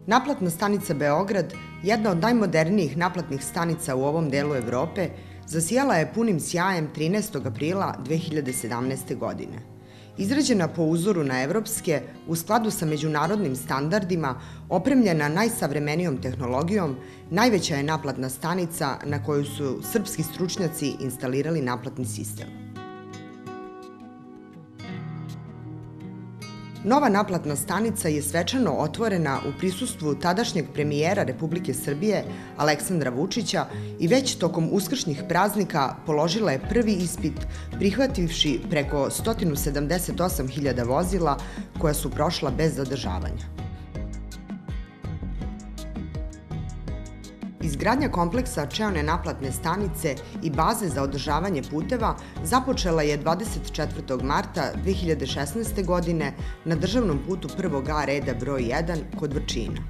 Naplatna stanica Beograd, jedna od najmodernijih naplatnih stanica u ovom delu Evrope, zasijala je punim sjajem 13. aprila 2017. godine. Izrađena po uzoru na evropske, u skladu sa međunarodnim standardima, opremljena najsavremenijom tehnologijom, najveća je naplatna stanica na koju su srpski stručnjaci instalirali naplatni sistem. Nova naplatna stanica je svečano otvorena u prisustvu tadašnjeg premijera Republike Srbije Aleksandra Vučića i već tokom uskršnjih praznika položila je prvi ispit prihvativši preko 178.000 vozila koja su prošla bez zadržavanja. Izgradnja kompleksa čeone naplatne stanice i baze za održavanje puteva započela je 24. marta 2016. godine na državnom putu 1A reda broj 1 kod Vrčina.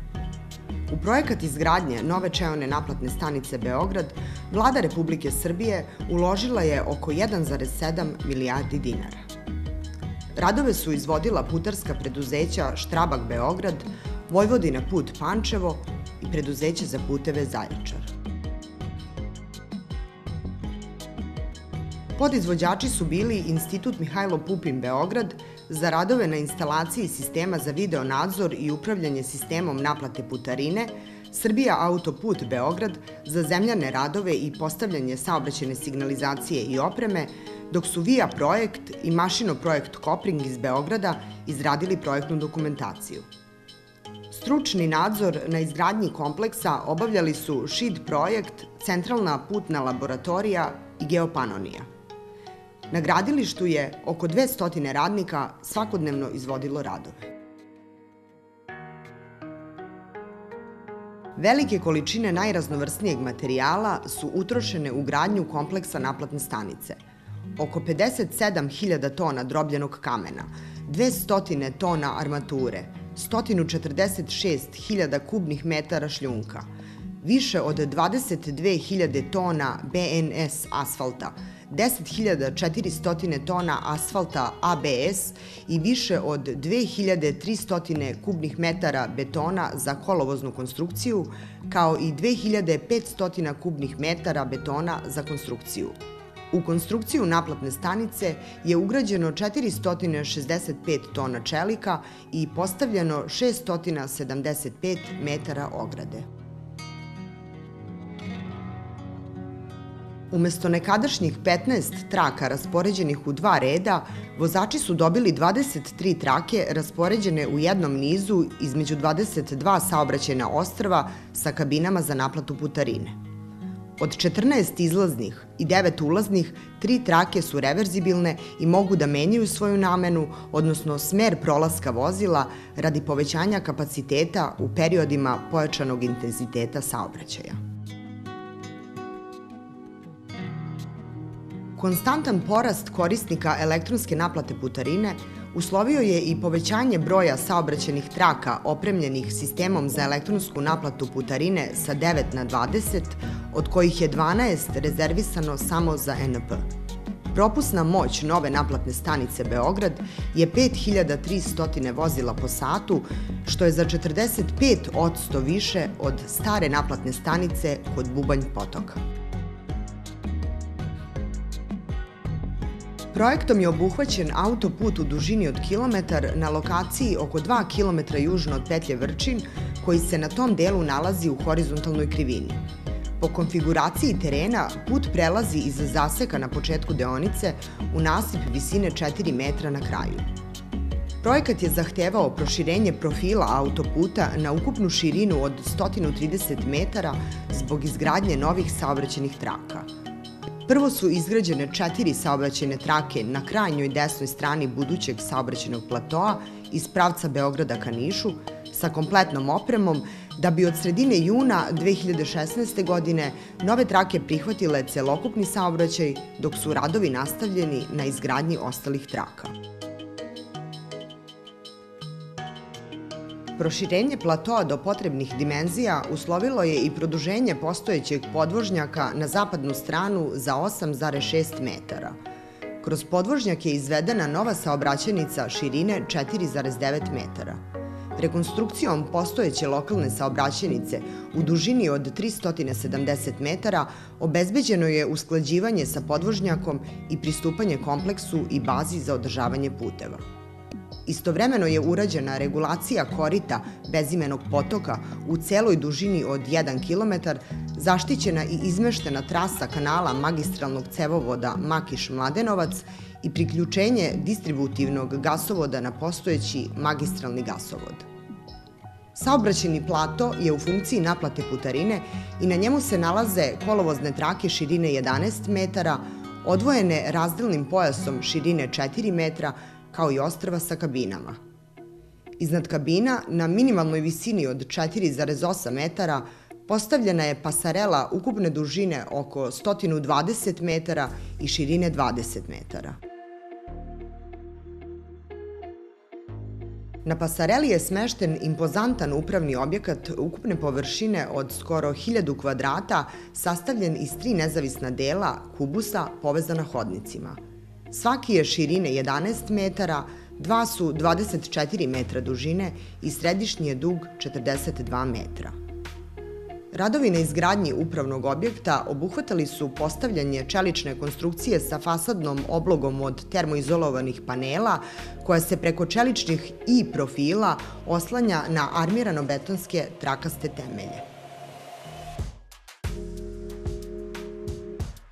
U projekat izgradnje nove čeone naplatne stanice Beograd Vlada Republike Srbije uložila je oko 1,7 milijardi dinara. Radove su izvodila putarska preduzeća Štrabak Beograd, Vojvodina put Pančevo i preduzeće za puteve Zaječar. Podizvođači su bili Institut Mihajlo Pupin Beograd za radove na instalaciji sistema za video nadzor i upravljanje sistemom naplate putarine, Srbija Autoput Beograd za zemljane radove i postavljanje saobraćajne signalizacije i opreme, dok su VIA projekt i Mašino projekt Kopring iz Beograda izradili projektnu dokumentaciju. Stručni nadzor na izgradnji kompleksa obavljali su ŠID projekt, Centralna putna laboratorija i Geopanonija. Na gradilištu je oko 200 radnika svakodnevno izvodilo radove. Velike količine najraznovrsnijeg materijala su utrošene u gradnju kompleksa naplatne stanice. Oko 57.000 tona drobljenog kamena, 200 tona armature, 146.000 kubnih metara šljunka, više od 22.000 tona BNS asfalta, 10.400 tona asfalta ABS i više od 2.300 kubnih metara betona za kolovoznu konstrukciju, kao i 2.500 kubnih metara betona za konstrukciju. U konstrukciju naplatne stanice je ugrađeno 465 tona čelika i postavljeno 675 metara ograde. Umesto nekadašnjih 15 traka raspoređenih u 2 reda, vozači su dobili 23 trake raspoređene u jednom nizu između 22 saobraćajna ostrva sa kabinama za naplatu putarine. Od 14 izlaznih i 9 ulaznih, 3 trake su reverzibilne i mogu da menjaju svoju namenu, odnosno smer prolaska vozila radi povećanja kapaciteta u periodima pojačanog intenziteta saobraćaja. Konstantan porast korisnika elektronske naplate putarine uslovio je i povećanje broja saobraćajnih traka opremljenih sistemom za elektronsku naplatu putarine sa 9 na 20, od kojih je 12 rezervisano samo za ENP. Propusna moć nove naplatne stanice Beograd je 5.300 vozila po satu, što je za 45% više od stare naplatne stanice kod Bubanj potoka. Projektom je obuhvaćen autoput u dužini od kilometar na lokaciji oko 2 km južno od petlje Vrčin, koji se na tom delu nalazi u horizontalnoj krivini. Po konfiguraciji terena, put prelazi iz zaseka na početku deonice u nasip visine 4 metra na kraju. Projekat je zahtevao proširenje profila autoputa na ukupnu širinu od 130 metara zbog izgradnje novih saobraćajnih traka. Prvo su izgrađene 4 saobraćajne trake na krajnjoj desnoj strani budućeg saobraćajnog platoa iz pravca Beograda ka Nišu sa kompletnom opremom, da bi od sredine juna 2016. godine nove trake prihvatile celokupni saobraćaj, dok su radovi nastavljeni na izgradnji ostalih traka. Proširenje platoa do potrebnih dimenzija uslovilo je i produženje postojećeg podvožnjaka na zapadnu stranu za 8,6 metara. Kroz podvožnjak je izvedena nova saobraćajnica širine 4,9 metara. Rekonstrukcijom postojeće lokalne saobraćajnice u dužini od 370 metara obezbeđeno je usklađivanje sa podvožnjakom i pristupanje kompleksu i bazi za održavanje puteva. Istovremeno je urađena regulacija korita bezimenog potoka u celoj dužini od 1 km, zaštićena i izmeštena trasa kanala magistralnog cevovoda Makiš-Mladenovac i priključenje distributivnog gasovoda na postojeći magistralni gasovod. Saobraćajni plato je u funkciji naplate putarine i na njemu se nalaze kolovozne trake širine 11 metara, odvojene razdelnim pojasom širine 4 metra, kao i ostrva sa kabinama. Iznad kabina, na minimalnoj visini od 4,8 metara, postavljena je pasarela ukupne dužine oko 120 metara i širine 20 metara. Na pasareli je smešten impozantan upravni objekat ukupne površine od skoro 1000 kvadrata, sastavljen iz 3 nezavisna dela kubusa povezana hodnicima. Svaki je širine 11 metara, 2 su 24 metra dužine i središnji je dug 42 metra. Radovi na izgradnji upravnog objekta obuhvatali su postavljanje čelične konstrukcije sa fasadnom oblogom od termoizolovanih panela, koja se preko čeličnih I profila oslanja na armirano-betonske trakaste temelje.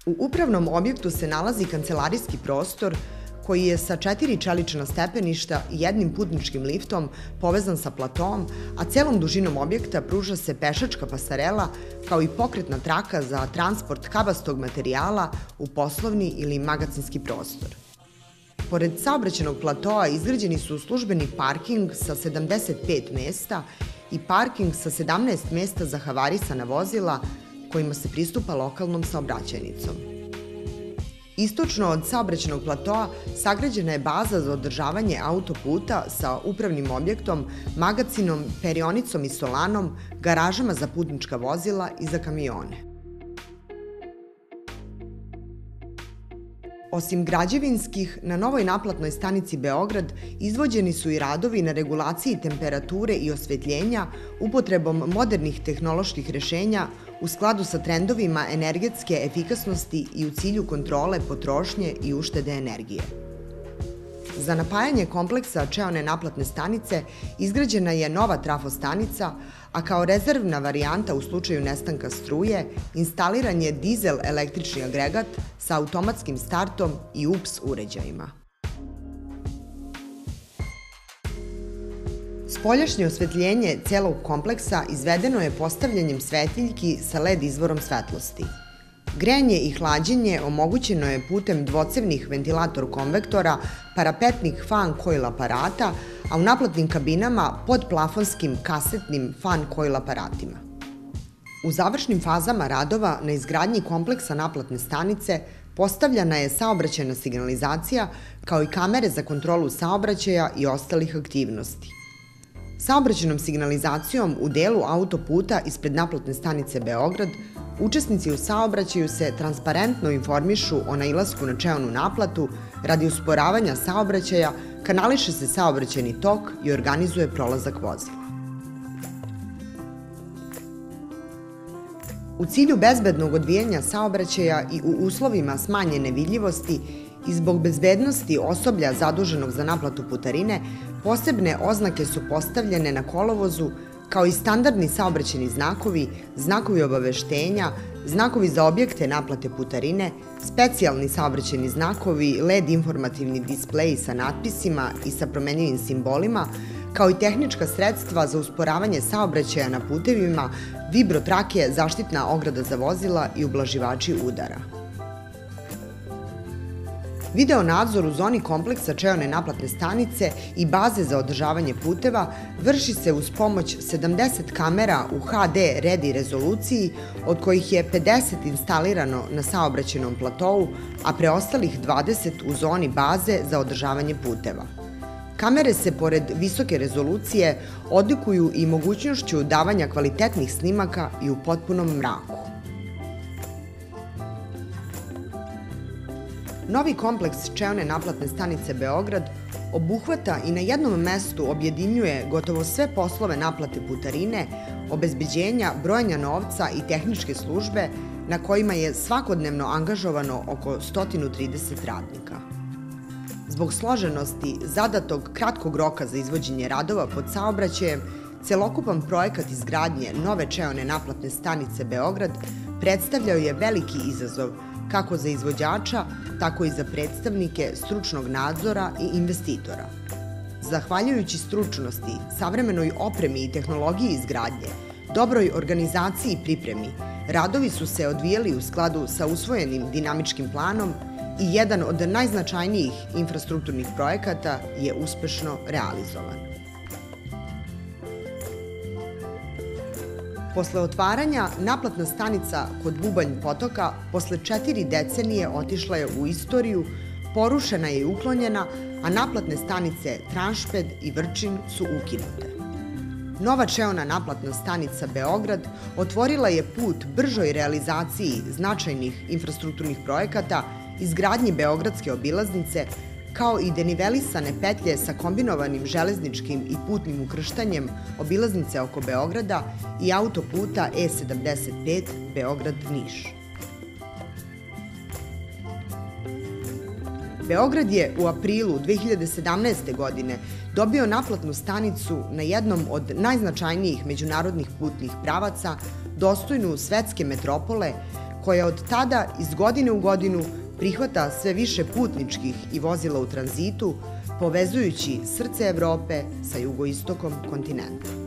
U upravnom objektu se nalazi kancelarijski prostor koji je sa 4 čelična stepeništa i jednim putničkim liftom povezan sa platoom, a celom dužinom objekta pruža se pešačka pasarela kao i pokretna traka za transport kabastog materijala u poslovni ili magacinski prostor. Pored saobraćajnog platoa izgrađeni su službeni parking sa 75 mesta i parking sa 17 mesta za havarisana vozila kojima se pristupa lokalnom saobraćajnicom. Istočno od saobraćajnog platoa sagrađena je baza za održavanje autoputa sa upravnim objektom, magacinom, perionicom i solanom, garažama za putnička vozila i za kamione. Osim građevinskih, na novoj naplatnoj stanici Beograd izvođeni su i radovi na regulaciji temperature i osvetljenja upotrebom modernih tehnoloških rešenja u skladu sa trendovima energetske efikasnosti i u cilju kontrole potrošnje i uštede energije. Za napajanje kompleksa čeone naplatne stanice izgrađena je nova trafostanica, a kao rezervna varijanta u slučaju nestanka struje instaliran je dizel električni agregat sa automatskim startom i UPS uređajima. Spoljašnje osvetljenje celog kompleksa izvedeno je postavljanjem svetiljki sa LED izvorom svetlosti. Grejanje i hlađenje omogućeno je putem dvocevnih ventilator konvektora, parapetnih fan coil aparata, a u naplatnim kabinama podplafonskim kasetnim fan coil aparatima. U završnim fazama radova na izgradnji kompleksa naplatne stanice postavljena je saobraćajna signalizacija kao i kamere za kontrolu saobraćaja i ostalih aktivnosti. Saobraćajnom signalizacijom u delu autoputa ispred naplatne stanice Beograd učesnici u saobraćaju se transparentno informišu o nailasku na čeonu naplatu, radi usporavanja saobraćaja, kanališe se saobraćajni tok i organizuje prolazak vozila. U cilju bezbednog odvijanja saobraćaja i u uslovima smanjene vidljivosti i zbog bezbednosti osoblja zaduženog za naplatu putarine, posebne oznake su postavljene na kolovozu, kao i standardni saobraćajni znakovi, znakovi obaveštenja, znakovi za objekte naplate putarine, specijalni saobraćajni znakovi, LED informativni displeji sa natpisima i sa promenljivim simbolima, kao i tehnička sredstva za usporavanje saobraćaja na putevima, vibrotrake, zaštitna ograda za vozila i ublaživači udara. Video nadzor u zoni kompleksa čeone naplatne stanice i baze za održavanje puteva vrši se uz pomoć 70 kamera u HD Ready rezoluciji, od kojih je 50 instalirano na saobraćajnom platovu, a preostalih 20 u zoni baze za održavanje puteva. Kamere se, pored visoke rezolucije, odlikuju i mogućnošću davanja kvalitetnih snimaka i u potpunom mraku. Novi kompleks čeone naplatne stanice Beograd obuhvata i na jednom mestu objedinjuje gotovo sve poslove naplate putarine, obezbeđenja, brojanja novca i tehničke službe na kojima je svakodnevno angažovano oko 130 radnika. Zbog složenosti zadatog kratkog roka za izvođenje radova pod saobraćajem, celokupan projekat izgradnje nove čeone naplatne stanice Beograd predstavljao je veliki izazov kako za izvođača, tako i za predstavnike stručnog nadzora i investitora. Zahvaljujući stručnosti, savremenoj opremi i tehnologiji izgradnje, dobroj organizaciji i pripremi, radovi su se odvijali u skladu sa usvojenim dinamičkim planom i jedan od najznačajnijih infrastrukturnih projekata je uspešno realizovan. Posle otvaranja, naplatna stanica kod Bubanj potoka posle 4 decenije otišla je u istoriju, porušena je i uklonjena, a naplatne stanice Tranšped i Vrčin su ukinute. Nova čeona naplatna stanica Beograd otvorila je put bržoj realizaciji značajnih infrastrukturnih projekata, izgradnji Beogradske obilaznice, kao i denivelisane petlje sa kombinovanim železničkim i putnim ukrštanjem obilaznice oko Beograda i autoputa E75 Beograd-Niš. Beograd je u aprilu 2017. godine dobio naplatnu stanicu na jednom od najznačajnijih međunarodnih putnih pravaca, dostojnu svetske metropole, koja od tada iz godine u godinu prihvata sve više putničkih i vozila u tranzitu, povezujući srce Evrope sa jugoistokom kontinenta.